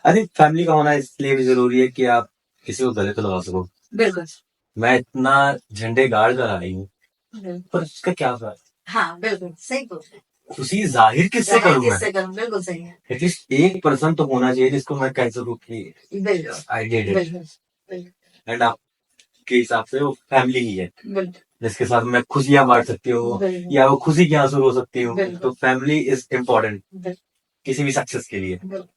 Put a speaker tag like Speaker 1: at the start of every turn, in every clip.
Speaker 1: I think family का होना इसलिए भी जरूरी है कि आप किसी को गले तो लगा सको।
Speaker 2: बिल्कुल।
Speaker 1: मैं इतना झंडे गाड़ कर आई हूँ,
Speaker 2: बिल्कुल।
Speaker 1: पर उसका क्या फायदा?
Speaker 2: हाँ बिल्कुल सही बोल रहे हैं।
Speaker 1: खुशी जाहिर किससे
Speaker 2: जाहिर
Speaker 1: करूं मैं?
Speaker 2: किससे करूं, बिल्कुल सही है।
Speaker 1: एटलीस्ट एक पर्सन तो होना चाहिए जिसको मैं कह सकूं कि
Speaker 2: बिल्कुल
Speaker 1: आई डिड इट।
Speaker 2: बिल्कुल बिल्कुल
Speaker 1: एंड आपके हिसाब से वो फैमिली ही है
Speaker 2: बिल्कुल
Speaker 1: जिसके साथ मैं खुशियां बांट सकती हूँ
Speaker 2: बिल्कुल
Speaker 1: या वो खुशी की आंसू रो सकती हूँ। तो
Speaker 2: बिल्कुल
Speaker 1: फैमिली इज इम्पोर्टेंट
Speaker 2: बिल्कुल
Speaker 1: किसी भी सक्सेस के लिए।
Speaker 2: बिल्कुल।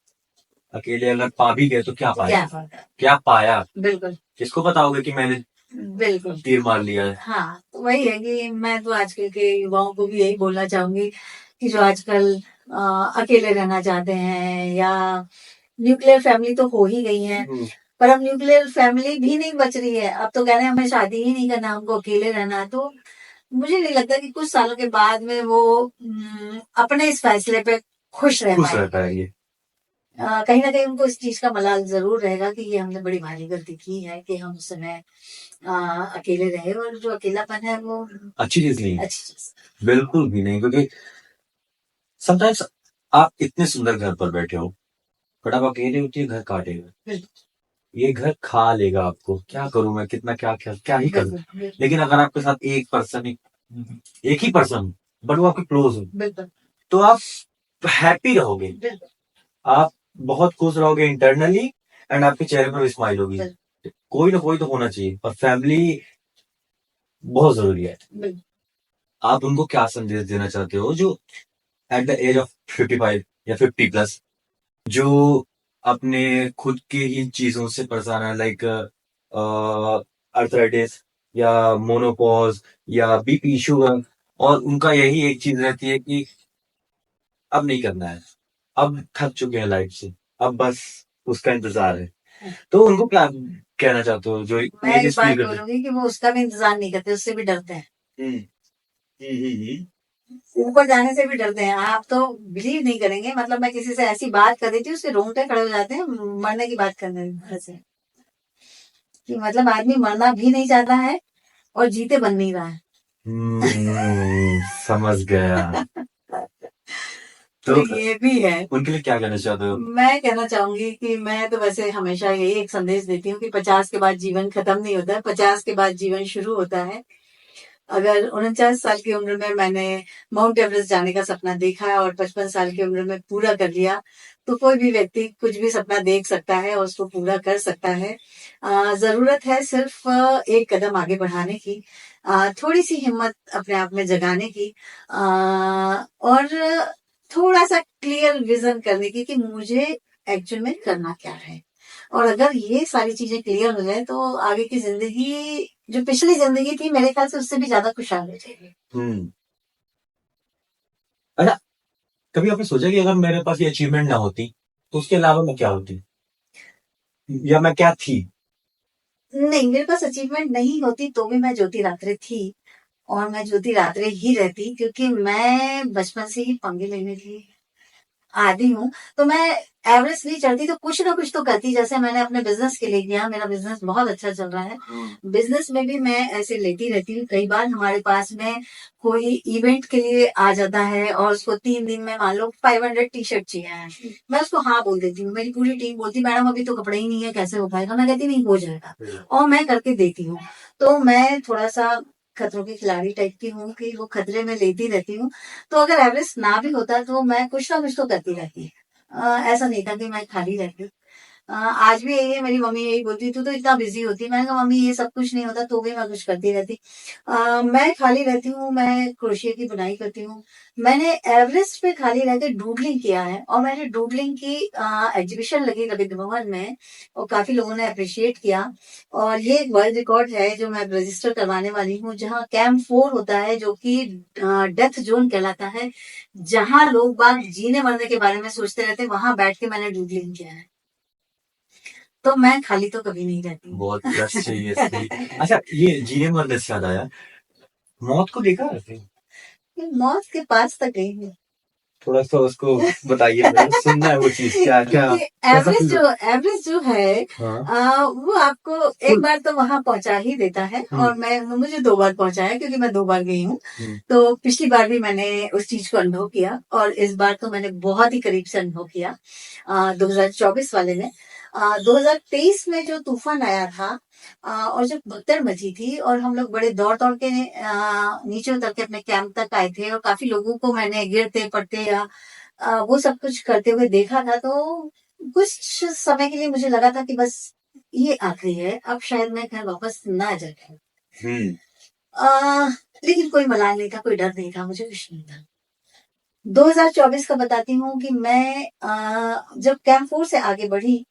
Speaker 1: अकेले अगर पा भी गए तो क्या
Speaker 2: तो
Speaker 1: पाया?
Speaker 2: क्या फायदा।
Speaker 1: क्या पाया?
Speaker 2: बिल्कुल
Speaker 1: किसको बताओगे कि मैंने
Speaker 2: बिल्कुल।
Speaker 1: तीर मार लिया है?
Speaker 2: हाँ तो वही है कि मैं तो आजकल के युवाओं को भी यही बोलना चाहूंगी कि जो आजकल अकेले रहना चाहते हैं या न्यूक्लियर फैमिली तो हो ही गई है, पर अब न्यूक्लियर फैमिली भी नहीं बच रही है। अब तो कह रहे हैं हमें शादी ही नहीं करना, हमको अकेले रहना है। तो मुझे नहीं लगता कि कुछ सालों के बाद में वो अपने इस फैसले पे खुश रह
Speaker 1: खुश
Speaker 2: पाएंगे।
Speaker 1: रहता है ये।
Speaker 2: कहीं ना कहीं उनको इस चीज का मलाल जरूर रहेगा कि ये हमने बड़ी भारी गलती की है कि हम उस समय अकेले रहे, और जो अकेलापन है वो
Speaker 1: अच्छी चीज नहीं है,
Speaker 2: अच्छी चीज।
Speaker 1: बिल्कुल भी नहीं। क्योंकि समटाइम्स आप इतने सुंदर घर पर बैठे हो बट आप अकेले होती घर काटेगा,
Speaker 2: बिल्कुल
Speaker 1: ये घर खा लेगा आपको। क्या करूं मैं, कितना क्या क्या क्या ही करूं।
Speaker 2: बिल्कुल बिल्कुल
Speaker 1: लेकिन अगर आपके साथ एक पर्सन, एक ही पर्सन बट वो आपके क्लोज हो,
Speaker 2: बिल्कुल
Speaker 1: तो आप हैप्पी रहोगे।
Speaker 2: बिल्कुल
Speaker 1: आप बहुत खुश रहोगे इंटरनली एंड आपके चेहरे पर स्माइल होगी।
Speaker 2: बिल्कुल
Speaker 1: कोई ना कोई तो होना चाहिए और फैमिली बहुत जरूरी है।
Speaker 2: बिल्कुल।
Speaker 1: आप उनको क्या संदेश देना चाहते हो जो एट द एज ऑफ 55 या 50 प्लस, जो अपने खुद के ही चीजों से परेशान है, लाइक अर्थराइटिस या मोनोपॉज या बीपी शुगर, और उनका यही एक चीज रहती है कि अब नहीं करना है, अब थक चुके हैं लाइफ से, अब बस उसका इंतजार है। तो उनको क्या कहना चाहते हो जो
Speaker 2: मैं
Speaker 1: ये
Speaker 2: एक
Speaker 1: चीज फील
Speaker 2: बात
Speaker 1: करते हैं?
Speaker 2: बोलूंगी कि वो उसका भी इंतजार नहीं करते, उससे भी डरते हैं।
Speaker 1: हम्म,
Speaker 2: ऊपर जाने से भी डरते हैं। आप तो बिलीव नहीं करेंगे, मतलब मैं किसी से ऐसी बात कर देती हूँ उसके रोंगटे खड़े हो जाते हैं मरने की बात करने से, कि मतलब आदमी मरना भी नहीं चाहता है और जीते बन नहीं रहा है।
Speaker 1: समझ गया।
Speaker 2: तो
Speaker 1: तो
Speaker 2: ये भी है।
Speaker 1: उनके लिए क्या कहना चाहते हो?
Speaker 2: मैं कहना चाहूंगी कि मैं तो वैसे हमेशा यही एक संदेश देती हूँ कि 50 के बाद जीवन खत्म नहीं होता है, 50 के बाद जीवन शुरू होता है। अगर 49 साल की उम्र में मैंने माउंट एवरेस्ट जाने का सपना देखा है और 55 साल की उम्र में पूरा कर लिया, तो कोई भी व्यक्ति कुछ भी सपना देख सकता है और उसको पूरा कर सकता है। जरूरत है सिर्फ एक कदम आगे बढ़ाने की, थोड़ी सी हिम्मत अपने आप में जगाने की, और थोड़ा सा क्लियर विजन करने की कि मुझे एक्चुअल में करना क्या है। और अगर ये सारी चीजें क्लियर हो जाए तो आगे की जिंदगी, जो पिछली जिंदगी थी, मेरे ख्याल से उससे भी ज्यादा खुशहाल हो जाएगी।
Speaker 1: हम्म। अच्छा, कभी आपने सोचा कि अगर मेरे पास ये अचीवमेंट ना होती तो उसके अलावा मैं क्या होती या मैं क्या थी?
Speaker 2: नहीं, मेरे पास अचीवमेंट नहीं होती तो भी मैं ज्योति रात्रे थी, और मैं ज्योति रात्रे ही रहती, क्योंकि मैं बचपन से ही पंगे लेने की आदी हूँ। तो मैं एवरेस्ट नहीं चढ़ती तो कुछ ना कुछ तो करती। जैसे मैंने अपने बिजनेस के लिए किया, मेरा बिजनेस बहुत अच्छा चल रहा है। बिजनेस में भी मैं ऐसे लेती रहती हूँ। कई बार हमारे पास में कोई इवेंट के लिए आ जाता है और उसको 3 दिन में मान लो 500 टी शर्ट चाहिए है, मैं उसको हाँ बोल देती हूँ। मेरी पूरी टीम बोलती मैडम अभी तो कपड़े ही नहीं है, कैसे हो पाएगा। मैं कहती नहीं, हो जाएगा, और मैं करके देती हूँ। तो मैं थोड़ा सा खतरों की खिलाड़ी टाइप की हूँ कि वो खतरे में लेती रहती हूँ। तो अगर एवरेस्ट ना भी होता तो मैं कुछ ना कुछ तो करती रहती। ऐसा नहीं था कि मैं खाली रहती। आज भी यही है, मेरी मम्मी यही बोलती तू तो इतना बिजी होती। मैंने कहा मम्मी ये सब कुछ नहीं होता तो भी मैं कुछ करती रहती। मैं खाली रहती हूँ, मैं क्रोशिया की बुनाई करती हूँ। मैंने एवरेस्ट पे खाली रह के डूडलिंग किया है, और मैंने डूडलिंग की एग्जीबिशन लगी रविंद्र भवन में, और काफी लोगों ने अप्रिशिएट किया। और ये एक वर्ल्ड रिकॉर्ड है जो मैं रजिस्टर करवाने वाली हूँ, जहाँ कैंप 4 होता है जो कि डेथ जोन कहलाता है, जहाँ लोग बाग जीने मरने के बारे में सोचते रहते हैं, वहां बैठ के मैंने डूडलिंग किया है। तो मैं खाली तो कभी नहीं रहती हूँ।
Speaker 1: बहुत प्लस चाहिए इसके लिए। अच्छा, ये जीने मरने से याद आया, मौत को देखा है?
Speaker 2: मौत के पास तक गई हूँ।
Speaker 1: थोड़ा सा उसको बताइए, मुझे सुनना है वो चीज, क्या क्या
Speaker 2: देखिए
Speaker 1: कैसा फील होता
Speaker 2: एवरेज जो है
Speaker 1: है? हाँ।
Speaker 2: वो आपको एक बार तो वहां पहुंचा ही देता है, और मुझे 2 बार पहुंचाया क्योंकि मैं 2 बार गई हूँ। तो पिछली बार भी मैंने उस चीज को अनुभव किया, और इस बार तो मैंने बहुत ही करीब से अनुभव किया 2024 वाले में। 2023 में जो तूफान आया था और जब भगदड़ मची थी और हम लोग बड़े दौड़ दौड़ के नीचे उतर के अपने कैंप तक आए थे, और काफी लोगों को मैंने गिरते पड़ते या वो सब कुछ करते हुए देखा था, तो कुछ समय के लिए मुझे लगा था कि बस ये आखिरी है, अब शायद मैं घर वापस ना जा पाऊँ।
Speaker 1: हम्म।
Speaker 2: अ, लेकिन कोई मलाल नहीं था, कोई डर नहीं था, मुझे कुछ नहीं था। 2024 का बताती हूँ कि मैं जब कैंप 4 से आगे बढ़ी,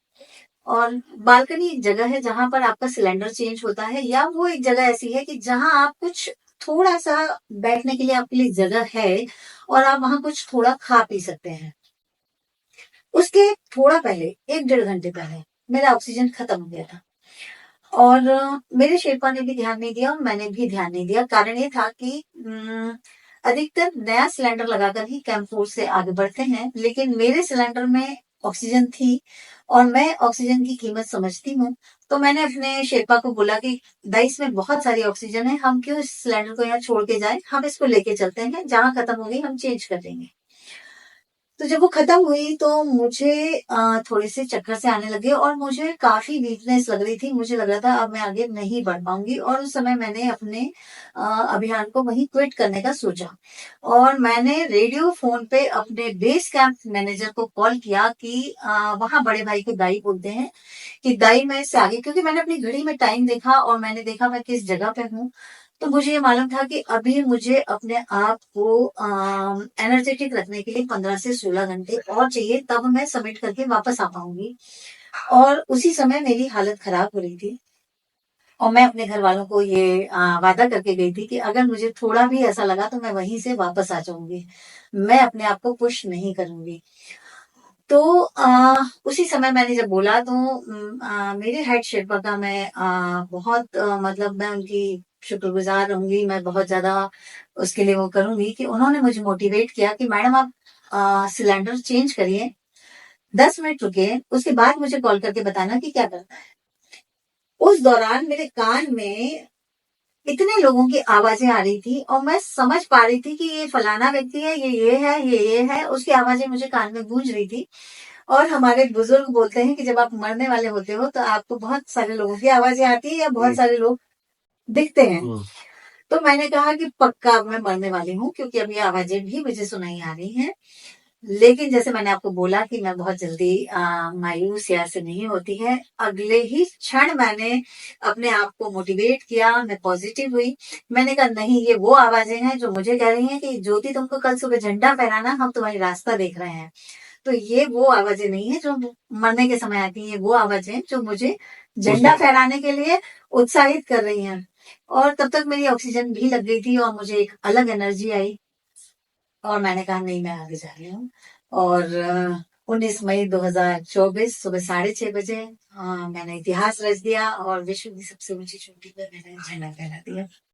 Speaker 2: और बालकनी एक जगह है जहां पर आपका सिलेंडर चेंज होता है, या वो एक जगह ऐसी है कि जहां आप कुछ थोड़ा सा बैठने के लिए आपके लिए जगह है, और आप वहां कुछ थोड़ा खा पी सकते हैं। उसके थोड़ा पहले 1 डेढ़ घंटे पहले मेरा ऑक्सीजन खत्म हो गया था, और मेरे शेरपा ने भी ध्यान नहीं दिया और मैंने भी ध्यान नहीं दिया। कारण ये था कि अधिकतर नया सिलेंडर लगाकर ही कैंप 4 से आगे बढ़ते हैं, लेकिन मेरे सिलेंडर में ऑक्सीजन थी और मैं ऑक्सीजन की कीमत समझती हूँ। तो मैंने अपने शेरपा को बोला कि दाई, इसमें बहुत सारी ऑक्सीजन है, हम क्यों इस सिलेंडर को यहाँ छोड़ के जाए, हम इसको लेके चलते हैं, जहां खत्म हो गई हम चेंज कर देंगे। तो जब वो खत्म हुई तो मुझे थोड़े से चक्कर से आने लगे और मुझे काफी वीकनेस लग रही थी। मुझे लग रहा था अब मैं आगे नहीं बढ़ पाऊंगी, और उस समय मैंने अपने अभियान को वहीं क्विट करने का सोचा। और मैंने रेडियो फोन पे अपने बेस कैंप मैनेजर को कॉल किया कि वहां बड़े भाई को दाई बोलते हैं, कि दाई मैं इससे आगे, क्योंकि मैंने अपनी घड़ी में टाइम देखा और मैंने देखा मैं किस जगह पे हूँ। तो मुझे ये मालूम था कि अभी मुझे अपने आप को एनर्जेटिक रखने के लिए 15 से 16 घंटे और चाहिए, तब मैं सबमिट करके वापस आ पाऊंगी। और उसी समय मेरी हालत खराब हो रही थी, और मैं अपने घर वालों को ये वादा करके गई थी कि अगर मुझे थोड़ा भी ऐसा लगा तो मैं वहीं से वापस आ जाऊंगी, मैं अपने आप को पुश नहीं करूंगी। तो उसी समय मैंने जब बोला तो मेरे हेड शेफा का मैं बहुत मतलब मैं उनकी शुक्रगुजार रहूंगी, मैं बहुत ज्यादा उसके लिए वो करूंगी कि उन्होंने मुझे मोटिवेट किया कि मैडम आप सिलेंडर चेंज करिए, 10 मिनट रुकिए, उसके बाद मुझे कॉल करके बताना कि क्या करना है। उस दौरान मेरे कान में इतने लोगों की आवाजें आ रही थी और मैं समझ पा रही थी कि ये फलाना व्यक्ति है, ये है, ये है, उसकी आवाजें मुझे कान में गूंज रही थी। और हमारे बुजुर्ग बोलते हैं कि जब आप मरने वाले होते हो तो आपको बहुत सारे लोगों की आवाजें आती है या बहुत सारे लोग दिखते हैं। तो मैंने कहा कि पक्का अब मैं मरने वाली हूँ, क्योंकि अब ये आवाजें भी मुझे सुनाई आ रही हैं। लेकिन जैसे मैंने आपको बोला कि मैं बहुत जल्दी मायूस या ऐसे नहीं होती है, अगले ही क्षण मैंने अपने आप को मोटिवेट किया, मैं पॉजिटिव हुई। मैंने कहा नहीं, ये वो आवाजें हैं जो मुझे कह रही हैं कि ज्योति तुमको कल सुबह झंडा फहराना, हम तुम्हारी रास्ता देख रहे हैं। तो ये वो आवाजें नहीं है जो मरने के समय आती है, वो आवाजें जो मुझे झंडा फहराने के लिए उत्साहित कर रही हैं। और तब तक मेरी ऑक्सीजन भी लग गई थी और मुझे एक अलग एनर्जी आई, और मैंने कहा नहीं, मैं आगे जा रही हूँ। और 19 मई 2024 सुबह 6:30 बजे मैंने इतिहास रच दिया और विश्व की सबसे ऊंची चोटी पर मैंने झंडा फहरा दिया।